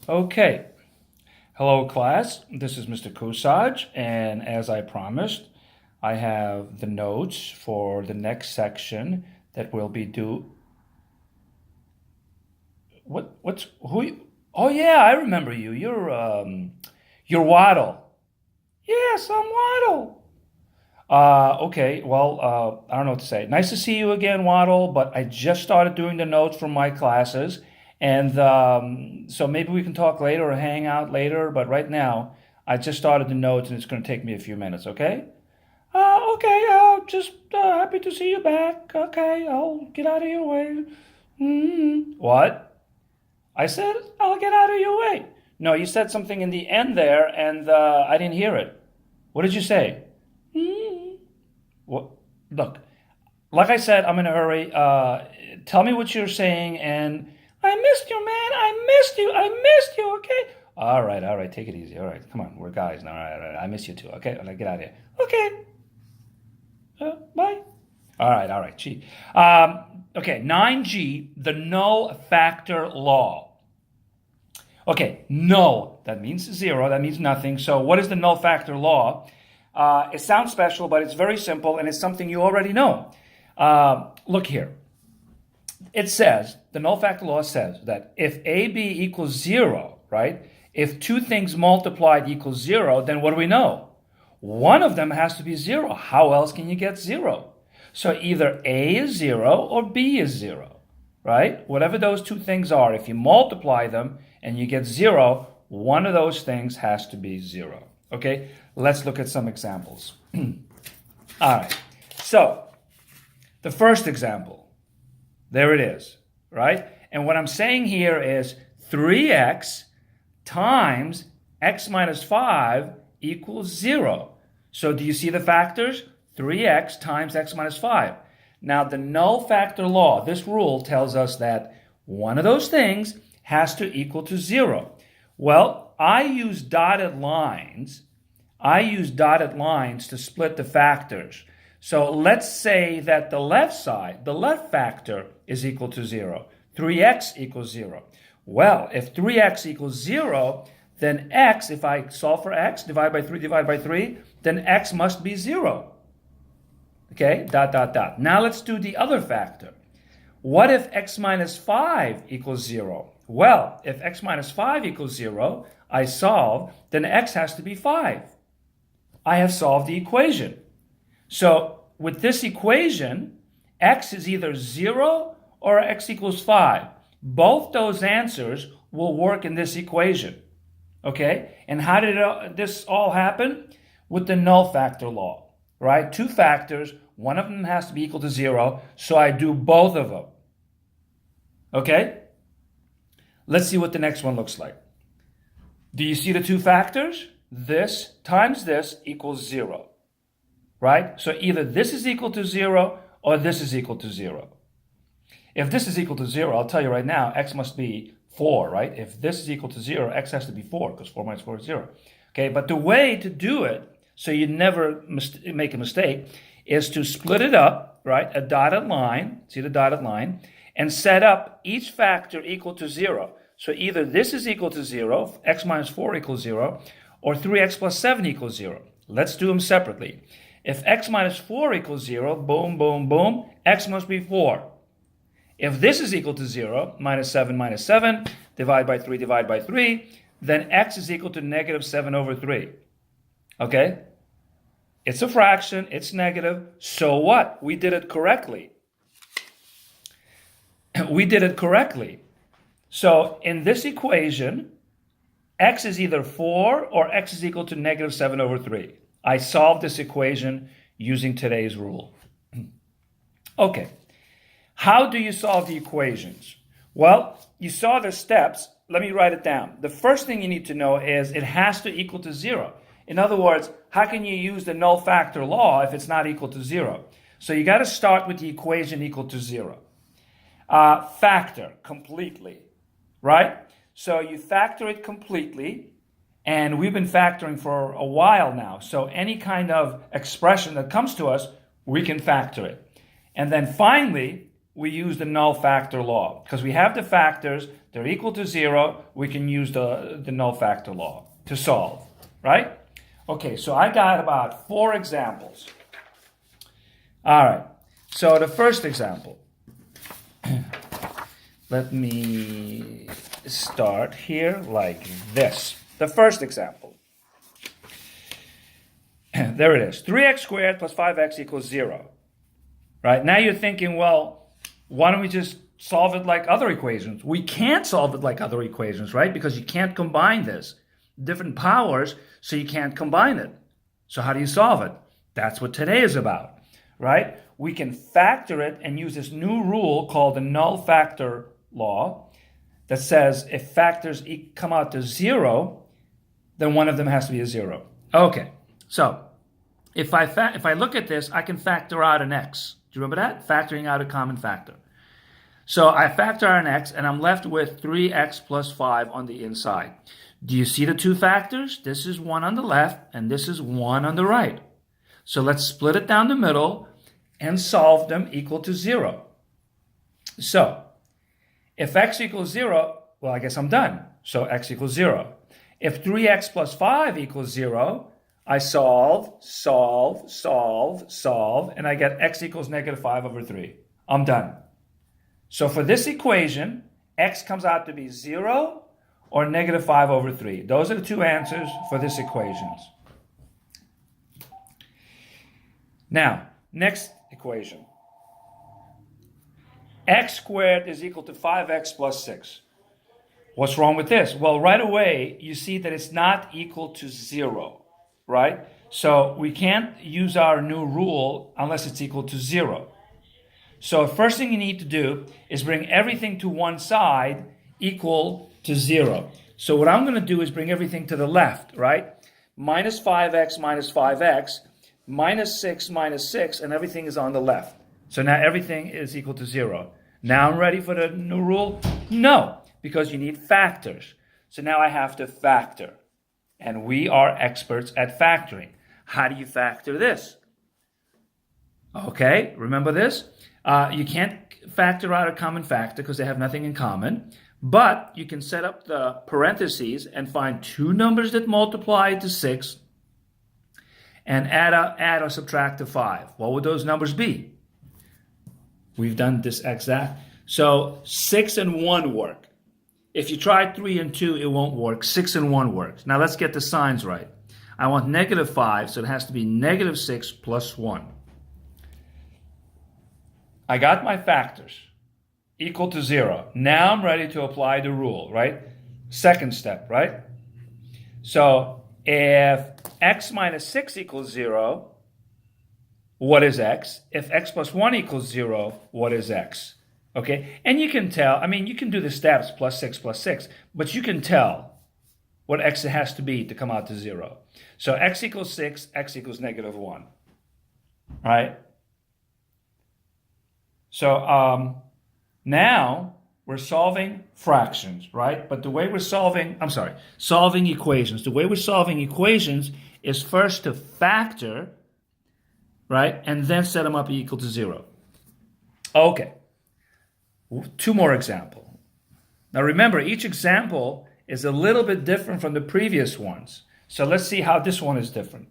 Okay. Hello, class. This is Mr. Kusaj, and as I promised, I have the notes for the next section that will be due. Oh yeah, I remember you. You're Waddle. Yes, I'm Waddle. Okay, well, I don't know what to say. Nice to see you again, Waddle, but I just started doing the notes from my classes, and so maybe we can talk later or hang out later, but right now, I just started the notes and it's going to take me a few minutes, okay? Okay, just happy to see you back. Okay, I'll get out of your way. What? I said, I'll get out of your way. No, you said something in the end there, and I didn't hear it. What did you say? Well, look, like I said, I'm in a hurry. Tell me what you're saying, and I missed you, man. I missed you. I missed you. Okay. All right. Take it easy. All right, come on. We're guys now. All right. I miss you too. Okay. All right, get out of here. Okay. Bye. All right. Gee. Okay. 9G, the null factor law. Okay. Null. That means zero. That means nothing. So, what is the null factor law? It sounds special, but it's very simple, and it's something you already know. Look here. It says, the null factor law says that if AB equals zero, right? If two things multiplied equals zero, then what do we know? One of them has to be zero. How else can you get zero? So either A is zero or B is zero, right? Whatever those two things are, if you multiply them and you get zero, one of those things has to be zero. Okay, let's look at some examples. All right, so the first example, there it is, right? And what I'm saying here is 3x times x minus 5 equals 0. So do you see the factors? 3x times x minus 5. Now the null factor law, this rule tells us that one of those things has to equal to 0. Well, I use dotted lines to split the factors. So let's say that the left side, the left factor is equal to 0. 3x equals 0. Well, if 3x equals 0, then x, if I solve for x, divide by 3, then x must be 0. Okay, dot. Now let's do the other factor. What if x minus 5 equals 0? Well, if x minus 5 equals 0, I solve, then x has to be 5. I have solved the equation. So with this equation, x is either 0 or x equals 5. Both those answers will work in this equation. Okay? And how did this all happen? With the null factor law, right? Two factors, one of them has to be equal to 0, so I do both of them. Okay? Let's see what the next one looks like. Do you see the two factors? This times this equals 0, right? So either this is equal to 0 or this is equal to 0. If this is equal to 0, I'll tell you right now, x must be 4, right? If this is equal to 0, x has to be 4, because 4 minus 4 is 0. Okay, but the way to do it, so you never make a mistake, is to split it up, right? A dotted line, see the dotted line, and set up each factor equal to 0. So either this is equal to 0, x minus 4 equals 0, or 3x plus 7 equals 0. Let's do them separately. If x minus 4 equals 0, boom, x must be 4. If this is equal to 0, minus 7, divide by 3, then x is equal to negative 7 over 3. Okay? It's a fraction, it's negative, so what? We did it correctly. We did it correctly. So in this equation, x is either 4 or x is equal to negative 7 over 3. I solved this equation using today's rule. Okay. How do you solve the equations? Well, you saw the steps. Let me write it down. The first thing you need to know is it has to equal to 0. In other words, how can you use the null factor law if it's not equal to 0? So you got to start with the equation equal to 0. Factor completely, right? So you factor it completely, and we've been factoring for a while now. So any kind of expression that comes to us, we can factor it. And then finally, we use the null factor law. Because we have the factors, they're equal to 0, we can use the null factor law to solve, right? Okay, so I got about 4 examples. All right, so the first example. Let me start here like this. The first example. There it is. 3x squared plus 5x equals 0. Right? Now you're thinking, well, why don't we just solve it like other equations? We can't solve it like other equations, right? Because you can't combine this. Different powers, so you can't combine it. So how do you solve it? That's what today is about, right? We can factor it and use this new rule called the Null Factor Law that says if factors come out to 0, then one of them has to be a 0. Okay, so if I look at this, I can factor out an x. Do you remember that? Factoring out a common factor. So I factor out an x, and I'm left with 3x plus 5 on the inside. Do you see the two factors? This is one on the left, and this is one on the right. So let's split it down the middle and solve them equal to 0. So if x equals 0, well, I guess I'm done. So x equals 0. If 3x plus 5 equals 0, I solve, and I get x equals negative 5 over 3. I'm done. So for this equation, x comes out to be 0 or negative 5 over 3. Those are the two answers for this equation. Now, next equation. X squared is equal to 5x plus 6. What's wrong with this? Well, right away, you see that it's not equal to 0, right? So we can't use our new rule unless it's equal to 0. So first thing you need to do is bring everything to one side equal to 0. So what I'm going to do is bring everything to the left, right? Minus 5x minus 5x, minus 6, and everything is on the left. So now everything is equal to 0. Now I'm ready for the new rule? No, because you need factors. So now I have to factor. And we are experts at factoring. How do you factor this? Okay, remember this? You can't factor out a common factor because they have nothing in common. But you can set up the parentheses and find two numbers that multiply to 6 and add or subtract to 5. What would those numbers be? We've done this exact. So 6 and 1 work. If you try 3 and 2, it won't work. 6 and 1 works. Now let's get the signs right. I want negative 5, so it has to be negative 6 plus 1. I got my factors equal to 0. Now I'm ready to apply the rule, right? Second step, right? So if x minus 6 equals 0, what is x? If x plus 1 equals 0, what is x? Okay, and you can tell, I mean, you can do the steps plus 6, but you can tell what x has to be to come out to 0. So x equals 6, x equals negative 1, right? So now we're solving fractions, right? But the way we're solving equations. The way we're solving equations is first to factor, right? And then set them up equal to 0. Okay. 2 more examples. Now remember, each example is a little bit different from the previous ones. So let's see how this one is different.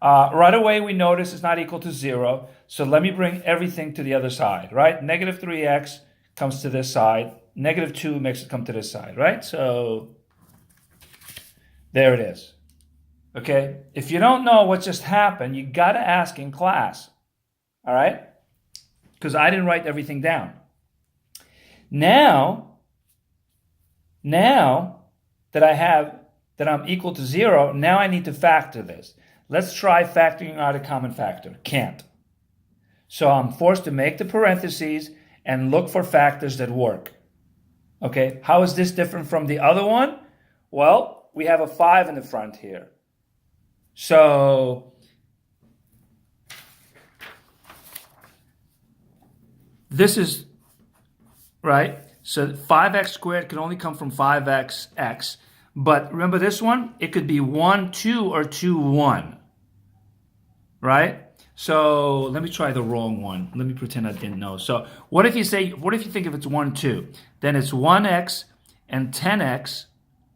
Right away, we notice it's not equal to 0. So let me bring everything to the other side, right? Negative 3x comes to this side. Negative 2 makes it come to this side, right? So there it is. Okay? If you don't know what just happened, you got to ask in class. All right? Because I didn't write everything down. Now that I'm equal to 0, now I need to factor this. Let's try factoring out a common factor. Can't. So I'm forced to make the parentheses and look for factors that work. Okay, how is this different from the other one? Well, we have a 5 in the front here. So this is, right? So 5x squared can only come from 5x. But remember this one? It could be 1, 2, or 2, 1. Right? So let me try the wrong one. Let me pretend I didn't know. So what if you think if it's 1, 2? Then it's 1x and 10x.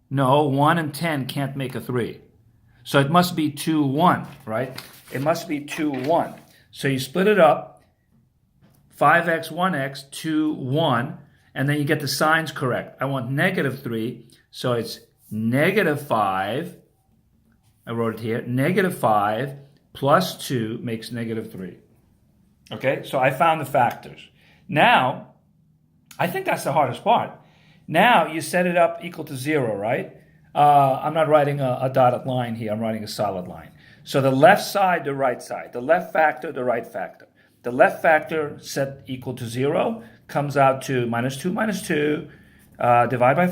No, 1 and 10 can't make a 3. So it must be 2, 1, right? It must be 2, 1. So you split it up, 5x, 1x, 2, 1, and then you get the signs correct. I want -3, so it's -5. I wrote it here. -5 plus 2 makes -3. Okay, so I found the factors. Now, I think that's the hardest part. Now you set it up equal to 0, right? I'm not writing a dotted line here. I'm writing a solid line. So the left side, the right side. The left factor, the right factor. The left factor set equal to 0 comes out to -2 minus 2. Divide by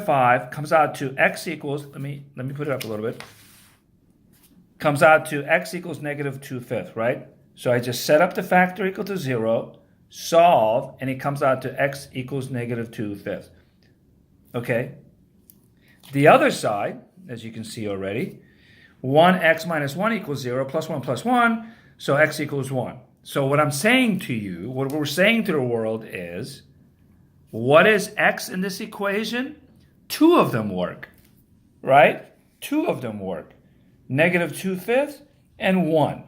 5, comes out to x equals, let me put it up a little bit. Comes out to x equals -2/5, right? So I just set up the factor equal to 0, solve, and it comes out to x equals -2/5. Okay? The other side, as you can see already, 1x minus 1 equals 0, plus 1 plus 1, so x equals 1. So what I'm saying to you, what we're saying to the world is, what is x in this equation? 2 of them work, right? 2 of them work. -2/5 and 1.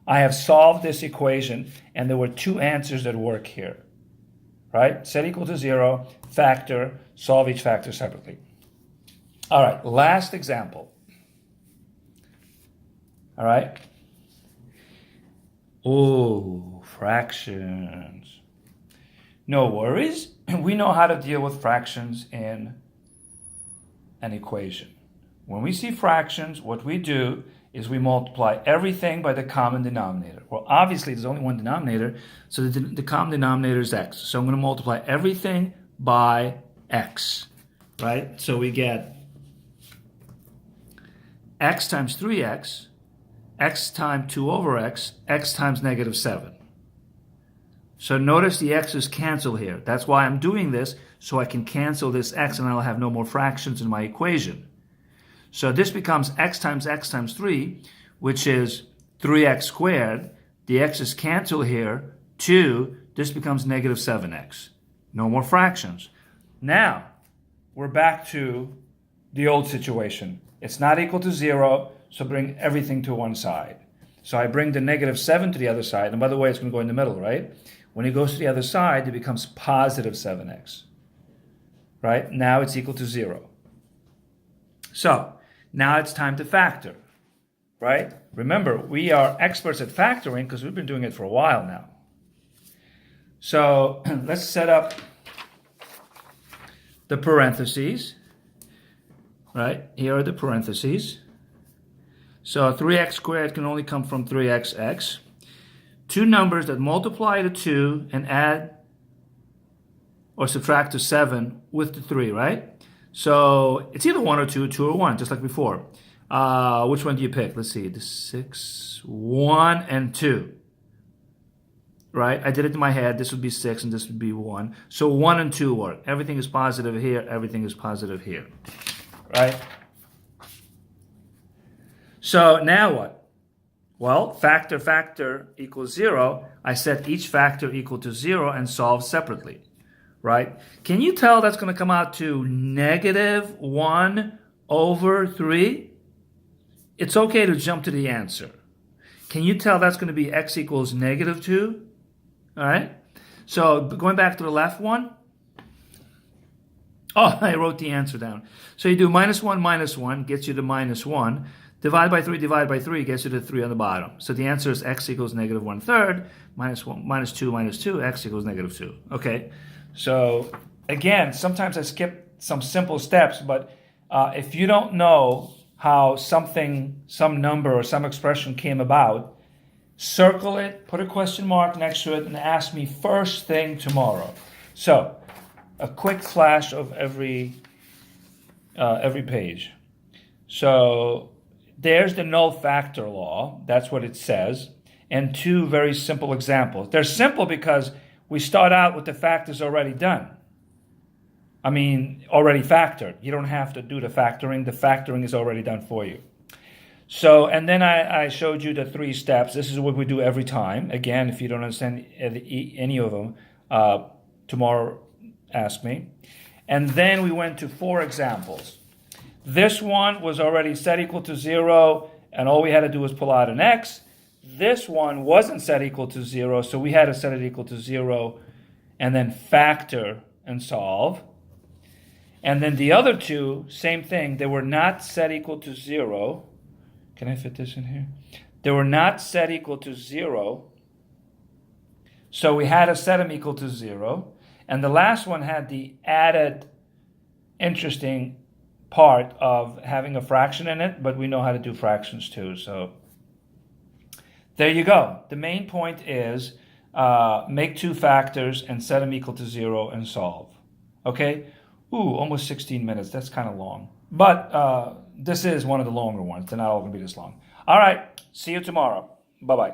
I have solved this equation, and there were 2 answers that work here, right? Set equal to 0, factor, solve each factor separately. All right, last example. All right. Oh, fractions. No worries. We know how to deal with fractions in an equation. When we see fractions, what we do is we multiply everything by the common denominator. Well, obviously, there's only one denominator, so the common denominator is x. So I'm going to multiply everything by x, right? So we get x times 3x, x times 2 over x, x times -7. So notice the x's cancel here. That's why I'm doing this, so I can cancel this x and I'll have no more fractions in my equation. So this becomes x times 3, which is 3x squared. The x's cancel here. 2, this becomes -7x. No more fractions. Now, we're back to the old situation. It's not equal to 0, so bring everything to one side. So I bring the -7 to the other side. And by the way, it's going to go in the middle, right? When it goes to the other side, it becomes positive 7x. Right? Now it's equal to 0. So, now it's time to factor. Right? Remember, we are experts at factoring because we've been doing it for a while now. So, let's set up the parentheses. Right? Here are the parentheses. So 3x squared can only come from 3xx. 2 numbers that multiply to 2 and add or subtract to 7 with the 3, right? So it's either 1 or 2, 2 or 1, just like before. Which one do you pick? Let's see. The 6, 1, and 2. Right? I did it in my head. This would be 6 and this would be 1. So 1 and 2 work. Everything is positive here. Everything is positive here. Right? So now what? Well, factor equals 0. I set each factor equal to 0 and solve separately, right? Can you tell that's going to come out to -1 over 3? It's okay to jump to the answer. Can you tell that's going to be x equals -2? All right? So going back to the left one. Oh, I wrote the answer down. So you do -1 gets you to -1. Divide by 3 gets you to 3 on the bottom. So the answer is x equals -1/3, -2, x equals -2. Okay, so again, sometimes I skip some simple steps, but if you don't know how some number or some expression came about, circle it, put a question mark next to it, and ask me first thing tomorrow. So, a quick flash of every page. So, there's the null factor law. That's what it says. And 2 very simple examples. They're simple because we start out with the factors already done. I mean, already factored. You don't have to do the factoring. The factoring is already done for you. So, and then I showed you the 3 steps. This is what we do every time. Again, if you don't understand any of them, tomorrow ask me. And then we went to 4 examples. This one was already set equal to 0, and all we had to do was pull out an x. This one wasn't set equal to 0, so we had to set it equal to 0 and then factor and solve. And then the other 2, same thing. They were not set equal to 0. Can I fit this in here? They were not set equal to 0. So we had to set them equal to 0. And the last one had the added interesting part of having a fraction in it, but we know how to do fractions too. So there you go. The main point is make 2 factors and set them equal to 0 and solve. Okay? Ooh, almost 16 minutes. That's kind of long. But this is one of the longer ones. They're not all going to be this long. All right. See you tomorrow. Bye-bye.